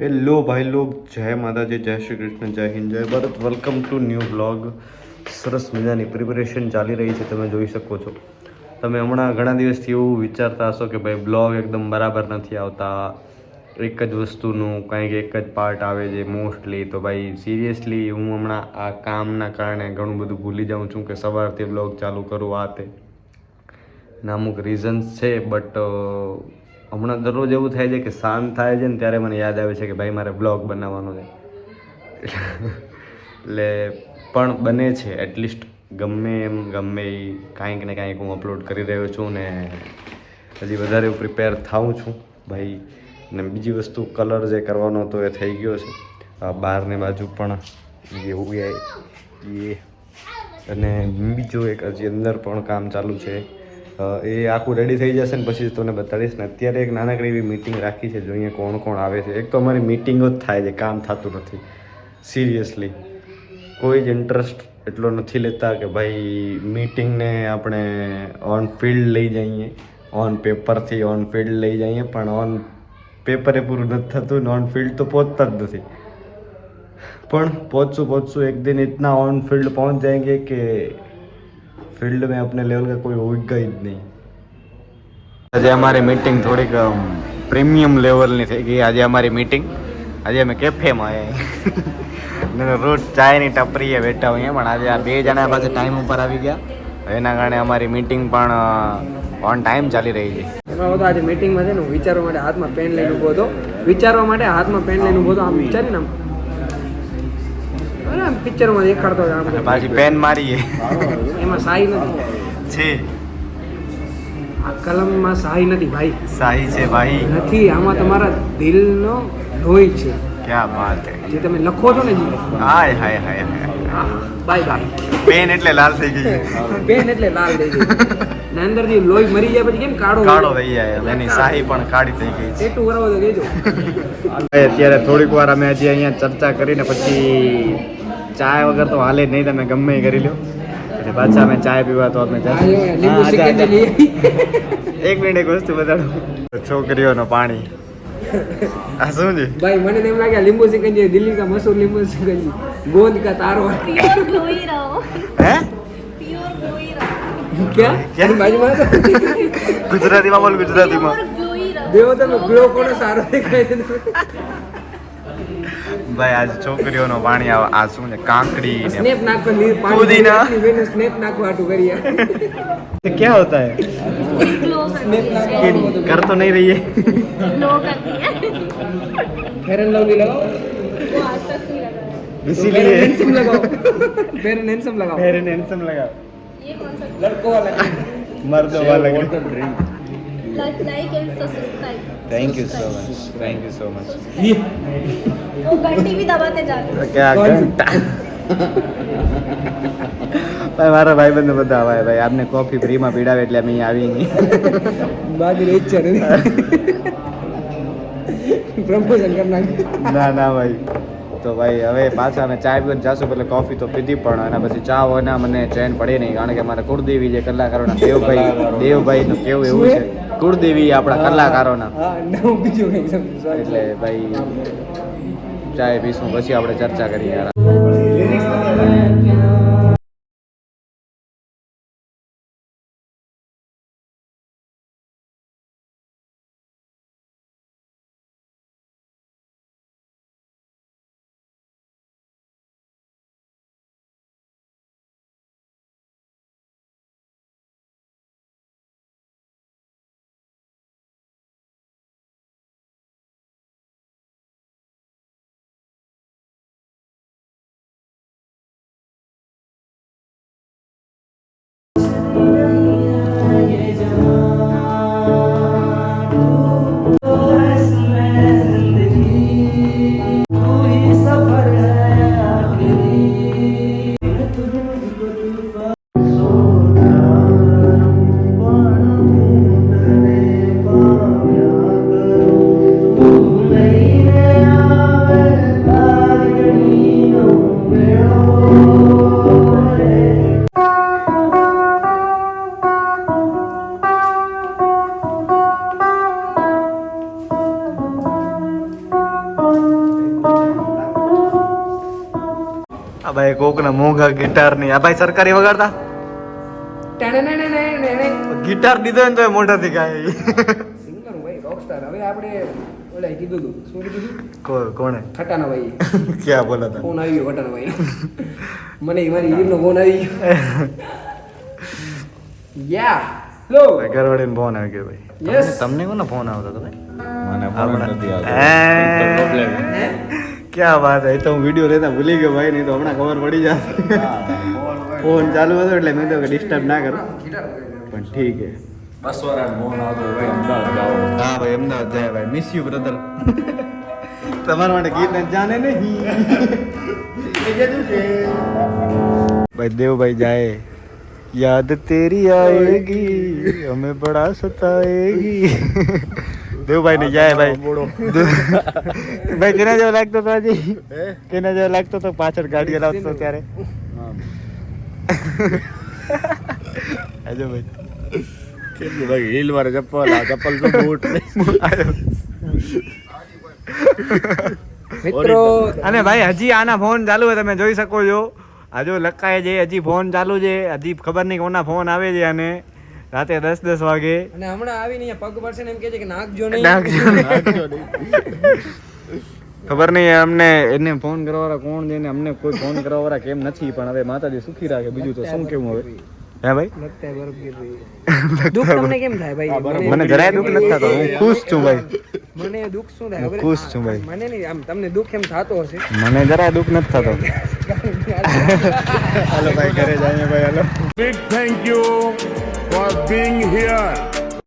Hello ભાઈ log, જય માતાજી, જય શ્રી કૃષ્ણ, જય હિન્દ, જય Bharat. Welcome to new blog. સરસ મજાની પ્રિપેરેશન ચાલી રહી છે, તમે જોઈ શકો છો. તમે હમણાં ઘણા દિવસથી એવું વિચારતા હશો કે ભાઈ બ્લોગ એકદમ બરાબર નથી આવતા, એક જ વસ્તુનું કંઈક એક જ પાર્ટ આવે છે મોસ્ટલી. તો ભાઈ સિરિયસલી હું હમણાં આ કામના કારણે ઘણું બધું ભૂલી જાઉં છું કે સવારથી બ્લોગ ચાલુ કરું આ તે ના, અમુક રીઝન્સ છે. બટ હમણાં દરરોજ એવું થાય છે કે શાંત થાય છે ને ત્યારે મને યાદ આવે છે કે ભાઈ મારે બ્લોગ બનાવવાનો છે. એટલે પણ બને છે એટલીસ્ટ, ગમે એમ ગમે એ કાંઈક ને કાંઈક હું અપલોડ કરી રહ્યો છું ને હજી વધારે પ્રિપેર થાઉં છું ભાઈ. ને બીજી વસ્તુ, કલર જે કરવાનો હતો એ થઈ ગયો છે. બહારની બાજુ પણ એવું એ અને બીજું એક હજી અંદર પણ કામ ચાલુ છે. એ આખું રેડી થઈ જશે ને પછી તમને બતાડીશ. ને અત્યારે એક નાનકડી એવી મીટિંગ રાખી છે, જોઈએ કોણ કોણ આવે છે. એક તો અમારી મીટિંગો જ થાય છે, કામ થતું નથી. સિરિયસલી કોઈ જ ઇન્ટરેસ્ટ એટલો નથી લેતા કે ભાઈ મીટિંગને આપણે ઓન ફિલ્ડ લઈ જઈએ, ઓન પેપરથી ઓન ફિલ્ડ લઈ જઈએ. પણ ઓન પેપરે પૂરું નથી થતું ને ઓન ફિલ્ડ તો પહોંચતા જ નથી. પણ પહોંચશું એક દિન इतना ऑन फील्ड पहुंच जाएंगे कि फील्ड में अपने लेवल का कोई होगा ही नहीं. આજે અમારી મીટિંગ થોડીક પ્રીમિયમ લેવલની થઈ ગઈ. આજે અમારી મીટિંગ, આજે અમે કેફેમાં આવ્યા. રોજ ચાયની ટપરીએ બેઠા હોઈએ, પણ આજે આ બે જણા પાસે ટાઈમ ઉપર આવી ગયા. એના કારણે અમારી મીટિંગ પણ ઓન ટાઈમ ચાલી રહી છે. એમાં બધો આજે મીટિંગમાં છે ને, હું વિચારવા માટે હાથમાં પેન લઈને ઊભો હતો. વિચારવા માટે હાથમાં પેન લઈને ઊભો હતો. આમ વિચારીને આમ પિક્ચરમાં દેખાડતો હોય આમ. પાછી પેન મારીએ એમાં શાહી નથી છે. આ કલમમાં શાહી નથી ભાઈ. શાહી છે ભાઈ. નથી, આમાં તમારા દિલનો લોહી છે. ક્યાં વાત હે. જે તમે લખો છો ને જી. Hi hi hi hi. Bye bye. Pen એટલે લાલ થઈ ગઈ. પેન એટલે લાલ થઈ ગઈ. ને અંદર જે લોહી મરી જાય પછી કેમ કાળો થઈ જાય. એની શાહી પણ કાળી થઈ ગઈ છે. ટેટુ કરાવો તો દેજો. અત્યારે થોડીક વાર અમે હજી અહીંયા ચર્ચા કરીને પછી ચાય વગર તો હાલે નહીં, તમે ગમે એ કરી લો. એટલે પાછા અમે ચાય પીવા તો અમે લીંબુ સિકંજી લઈ એક મિનિટ, એક વસ્તુ બતાડું. છોકરીઓનો પાણી આ શું છે ભાઈ? મને તો એમ લાગે લીંબુ સિકંજી દિલ્હી કા મશહૂર લીંબુ સિકંજી, गोंद का तारो प्योर ग्लो ही रहो, હે प्योर ग्लो ही रहो, क्या बाजूમાં ગુજરાતીમાં બોલ, ગુજરાતીમાં. प्योर ग्लो ही रहो. દેવો તમે ગ્લો કોનો સારો દેખાય છે? ભાઈ આજ છોકરીઓનો પાણી આ શું છે? કાકડી ને સ્નેપ નાખો, પુદીના. પાણી સ્નેપ નાખવા હાટું કરીએ. क्या होता है? ग्लो करती है, कर तो नहीं रही है. ग्लो करती है. फेयर एंड लवली लगाओ, वो आज तक नहीं लगा है. इसीलिए हैंडसम लगाओ, फेयर एंड हैंडसम लगाओ, फेयर एंड हैंडसम लगा. ये कौन सा? लड़कों वाला. मर्दों वाला. Like and subscribe. Thank you so much, thank you so much. वो घंटी भी दबाते जाते. क्या घंटा. ભાઈ મારા ભાઈબંધો બધા આવે ભાઈ, આપને કોફી ફ્રીમાં પીડાવે એટલે અમે અહીંયા આવી નહીં. બાકી લેક્ચર પ્રમોશન કરી નાખ્યું. ના ના ભાઈ. તો ભાઈ હવે પાછા અમે ચાય પીને જાશું. એટલે કોફી તો પીધી પણ એના પછી ચા હોય ને મને ચેન પડે નહીં, કારણ કે અમારા કુળદેવી જે કલાકારોના દેવભાઈનું કેવું એવું છે, કુળદેવી આપણા કલાકારોના. હા, નવું બીજું કંઈક સમજો. એટલે ભાઈ ચાય પીશું પછી આપણે ચર્ચા કરીએ. ભાઈ કોકના મોંઘા ગિટાર ની આ ભાઈ સરકારી વગાડતા ગિટાર દીધો ને તો એ મોઢાથી ગાય સિંગર ભાઈ રોકસ્ટાર. હવે આપણે ઓલા કીધું તું શું કીધું તું? કોણે ખટાના ભાઈ ક્યાં બોલા તા ફોન આવી ગયો ખટાના ભાઈ મને મારી હીરનો ફોન આવી ગયો. યા લો ઘરવાળીને ફોન આવી ગયો ભાઈ Yes. તમને કોનો ફોન આવતો હતો ભાઈ મને ફોન નથી આવતો હે? પ્રોબ્લેમ ક્યાં વાત હે તો હું વિડીયો લેતા ભૂલી ગયો ભાઈ નહીં તો હમણાં ખબર પડી જાય ફોન ચાલુ હતો એટલે મેં તો ડિસ્ટર્બ ના કરું પણ ઠીક હે બસ વાળા ફોન આવતો ભાઈ અમદાવાદ જાઓ હા ભાઈ અમદાવાદ જાય ભાઈ મિસ યુ બ્રધર તમારા માટે ગીત જાને નહીં ભાઈ દેવભાઈ જાય याद तेरी आएगी हमें बड़ा सताएगी દેવભાઈ ને જાય ભાઈ ભાઈ કેના જેવો લાગતો તો આજે કેના જેવો લાગતો તો પાછળ ગાડી હલાવતો ત્યારે આજો ભાઈ કેટલું ભાઈ હીલ વાળા ચપ્પલ તો બૂટ મિત્રો અને ભાઈ હજી આના ફોન ચાલુ હોય તમે જોઈ શકો છો આ જો લકાય છે હજી ફોન ચાલુ છે હજી ખબર નહીં કોના ફોન આવે છે અને રાતે 10 વાગે અને હમણાં આવીને અહીંયા પગ પડશે ને એમ કહે છે કે નાખજો નહીં નાખજો ખબર નહીં અમને એને ફોન કરવાવાળા કોણ છે ને અમને કોઈ ફોન કરવાવાળા કેમ નથી પણ હવે માતાજી સુખી રાખે બીજું તો શું કેવું હવે હે ભાઈ લગતા હે બરફ ગીર રહી દુઃખ તમને કેમ થાય ભાઈ મને જરાય દુઃખ નથી થતો હું ખુશ છું ભાઈ મને દુઃખ શું થાય હું ખબર ખુશ છું ભાઈ મને નહીં આમ તમને દુઃખ એમ થતો હશે મને જરાય દુઃખ નથી થતો હાલો ભાઈ ઘરે જઈએ ભાઈ હાલો Big thank you for being here.